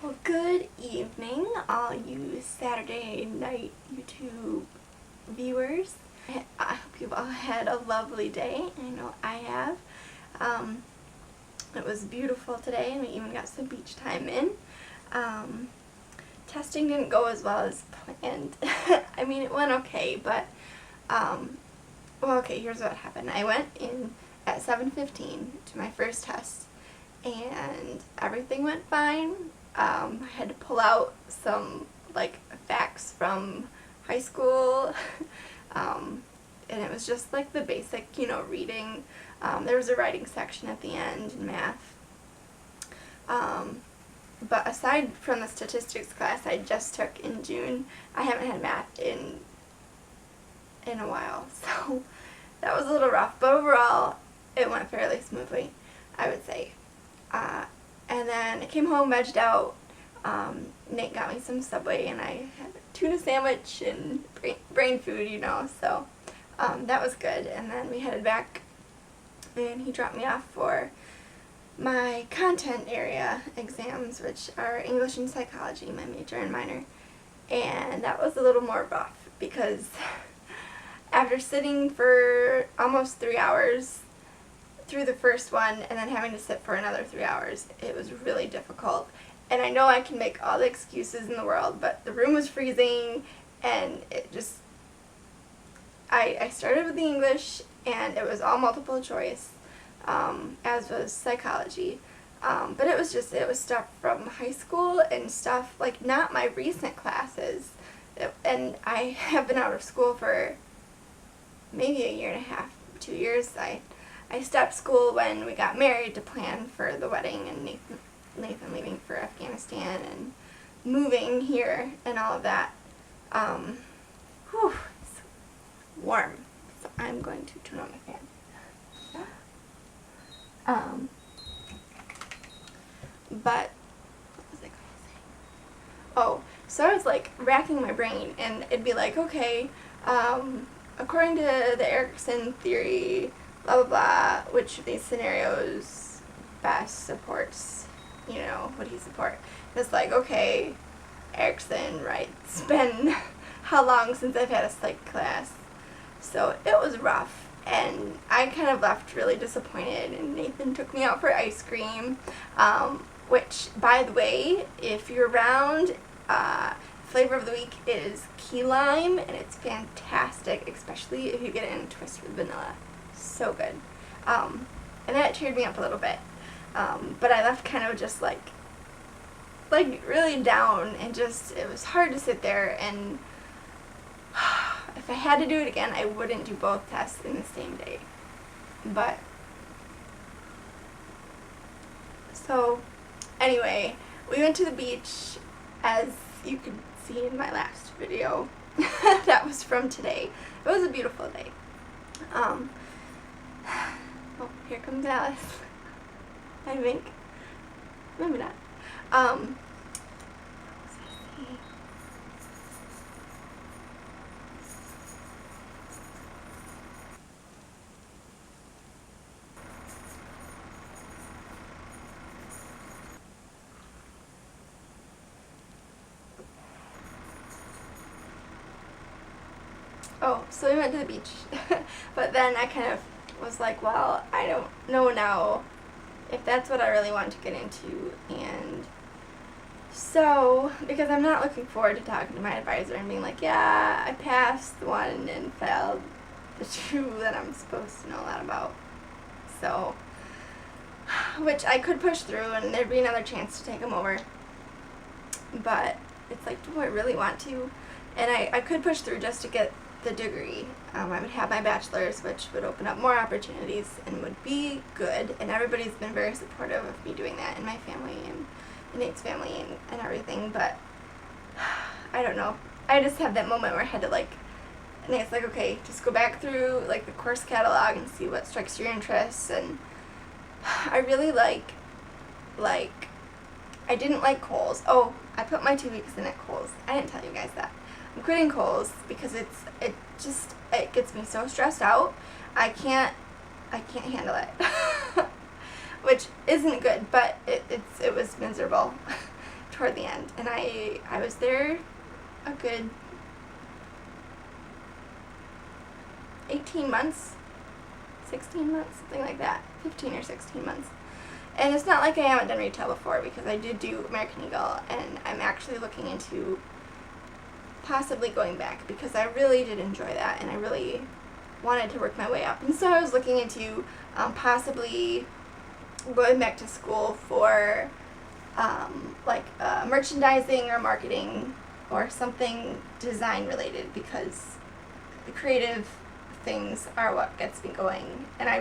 Well, good evening, all you Saturday night YouTube viewers. I hope you've all had a lovely day. I know I have. It was beautiful today, and we even got some beach time in. Testing didn't go as well as planned. I mean, it went okay, but, well, okay, here's what happened. I went in at 7:15 to my first test, and everything went fine. I had to pull out some, like, facts from high school, and it was just, like, the basic, reading. There was a writing section at the end in math. But aside from the statistics class I just took in June, I haven't had math in a while, so that was a little rough. But overall, it went fairly smoothly, I would say. And then I came home, vegged out. Nate got me some Subway, and I had a tuna sandwich and brain food, so that was good. And then we headed back, and he dropped me off for my content area exams, which are English and psychology, my major and minor. And that was a little more rough because after sitting for almost 3 hours through the first one and then having to sit for another 3 hours, it was really difficult. And I know I can make all the excuses in the world, but the room was freezing, and it just, I started with the English, and it was all multiple choice, as was psychology. But it was stuff from high school and stuff, like, not my recent classes. And I have been out of school for maybe a year and a half, 2 years. I stopped school when we got married to plan for the wedding, and Nathan leaving for Afghanistan and moving here and all of that. It's warm, so I'm going to turn on my fan. But what was I going to say? Oh, so I was like racking my brain, and it'd be like, okay, according to the Erickson theory, blah blah blah, which of these scenarios best supports, what do you support? And it's like, okay, Erickson, right, it's been how long since I've had a psych class? So it was rough, and I kind of left really disappointed, and Nathan took me out for ice cream, which, by the way, if you're around, flavor of the week is key lime, and it's fantastic, especially if you get it in a twist with vanilla. So good. And that cheered me up a little bit. But I left kind of just like really down, and just, it was hard to sit there, and if I had to do it again, I wouldn't do both tests in the same day. But, so, anyway, we went to the beach, as you could see in my last video. That was from today. It was a beautiful day. Oh, here comes Alice. I think. Maybe not. Oh, so we went to the beach. But then I kind of was like, well, I don't know now if that's what I really want to get into. And so, because I'm not looking forward to talking to my advisor and being like, yeah, I passed the one and failed the two that I'm supposed to know a lot about. So, which I could push through, and there'd be another chance to take them over. But it's like, do I really want to? And I could push through just to get the degree. I would have my bachelor's, which would open up more opportunities and would be good, and everybody's been very supportive of me doing that in my family and Nate's family and everything. But I don't know, I just had that moment where I had to, like, Nate's like, okay, just go back through, like, the course catalog and see what strikes your interests. And I really like I didn't like Kohl's. Oh, I put my 2 weeks in at Kohl's. I didn't tell you guys that. I'm quitting Kohl's because it gets me so stressed out. I can't handle it. Which isn't good, but it was miserable. toward the end, and I was there a good 18 months, 16 months, something like that, 15 or 16 months. And it's not like I haven't done retail before, because I did do American Eagle, and I'm actually looking into possibly going back, because I really did enjoy that, and I really wanted to work my way up. And so I was looking into possibly going back to school for merchandising or marketing or something design related, because the creative things are what gets me going. And I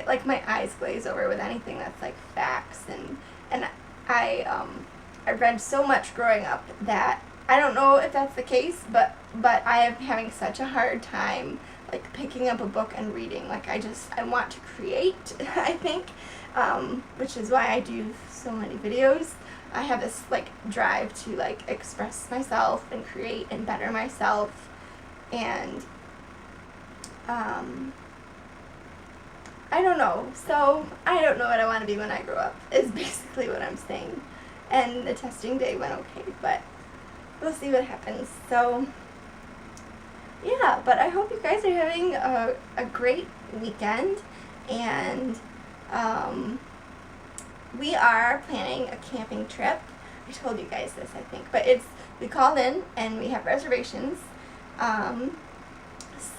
like, my eyes glaze over with anything that's like facts, and I read so much growing up that I don't know if that's the case, but I am having such a hard time like picking up a book and reading. Like, I want to create, I think, which is why I do so many videos. I have this like drive to like express myself and create and better myself, and I don't know. So I don't know what I want to be when I grow up, is basically what I'm saying. And the testing day went okay, but we'll see what happens. So yeah, but I hope you guys are having a great weekend, and we are planning a camping trip. I told you guys this, I think, but we called in and we have reservations,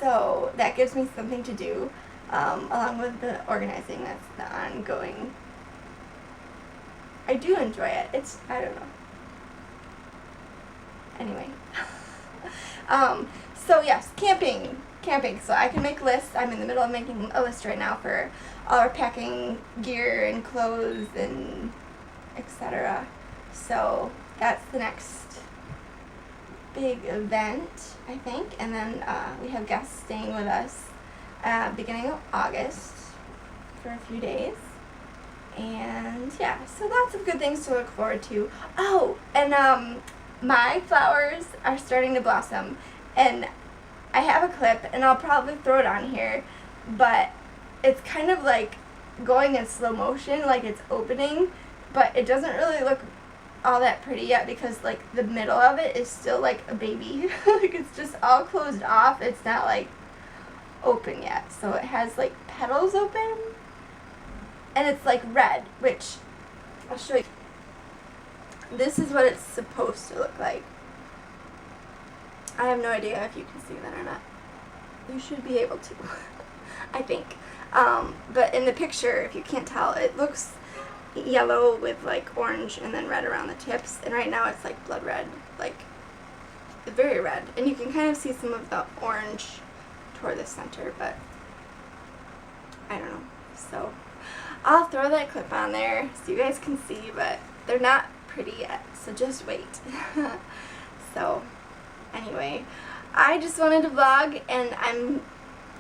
so that gives me something to do, along with the organizing. That's the ongoing. I do enjoy it. I don't know. Anyway. So yes, camping. So I can make lists. I'm in the middle of making a list right now for all our packing gear and clothes and etc. So that's the next big event, I think. And then we have guests staying with us beginning of August for a few days. And yeah, so lots of good things to look forward to. Oh, and my flowers are starting to blossom, and I have a clip, and I'll probably throw it on here, but it's kind of like going in slow motion, like it's opening, but it doesn't really look all that pretty yet, because like the middle of it is still like a baby. Like, it's just all closed off. It's not like open yet, so it has like petals open, and it's like red, which I'll show you. This is what it's supposed to look like. I have no idea if you can see that or not. You should be able to, I think. But in the picture, if you can't tell, it looks yellow with like orange and then red around the tips. And right now it's like blood red, like very red. And you can kind of see some of the orange toward the center, but I don't know. So I'll throw that clip on there so you guys can see, but they're not pretty yet, so just wait. So anyway, I just wanted to vlog, and I'm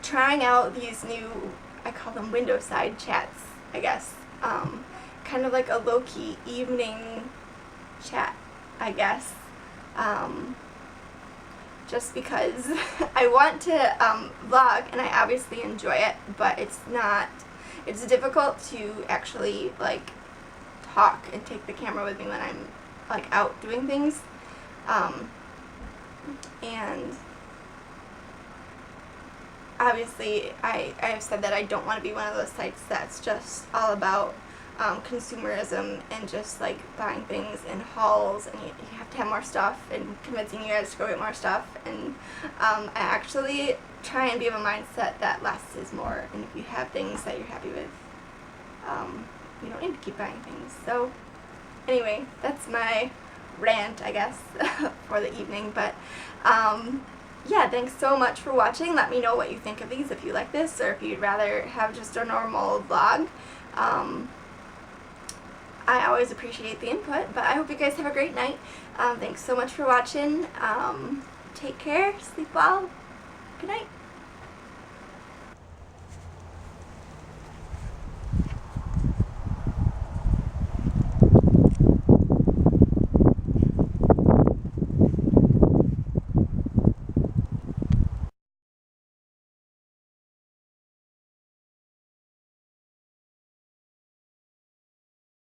trying out these new, I call them Windowside chats, I guess. Kind of like a low-key evening chat, I guess. Just because I want to vlog, and I obviously enjoy it, but it's difficult to actually like talk and take the camera with me when I'm like out doing things. And obviously I have said that I don't want to be one of those sites that's just all about consumerism and just like buying things in hauls, and you have to have more stuff, and convincing you guys to go get more stuff. And I actually try and be of a mindset that less is more, and if you have things that you're happy with, you don't need to keep buying things. So anyway, that's my rant, I guess, for the evening. But yeah, thanks so much for watching. Let me know what you think of these, if you like this, or if you'd rather have just a normal vlog. I always appreciate the input, but I hope you guys have a great night. Thanks so much for watching. Take care, sleep well, good night.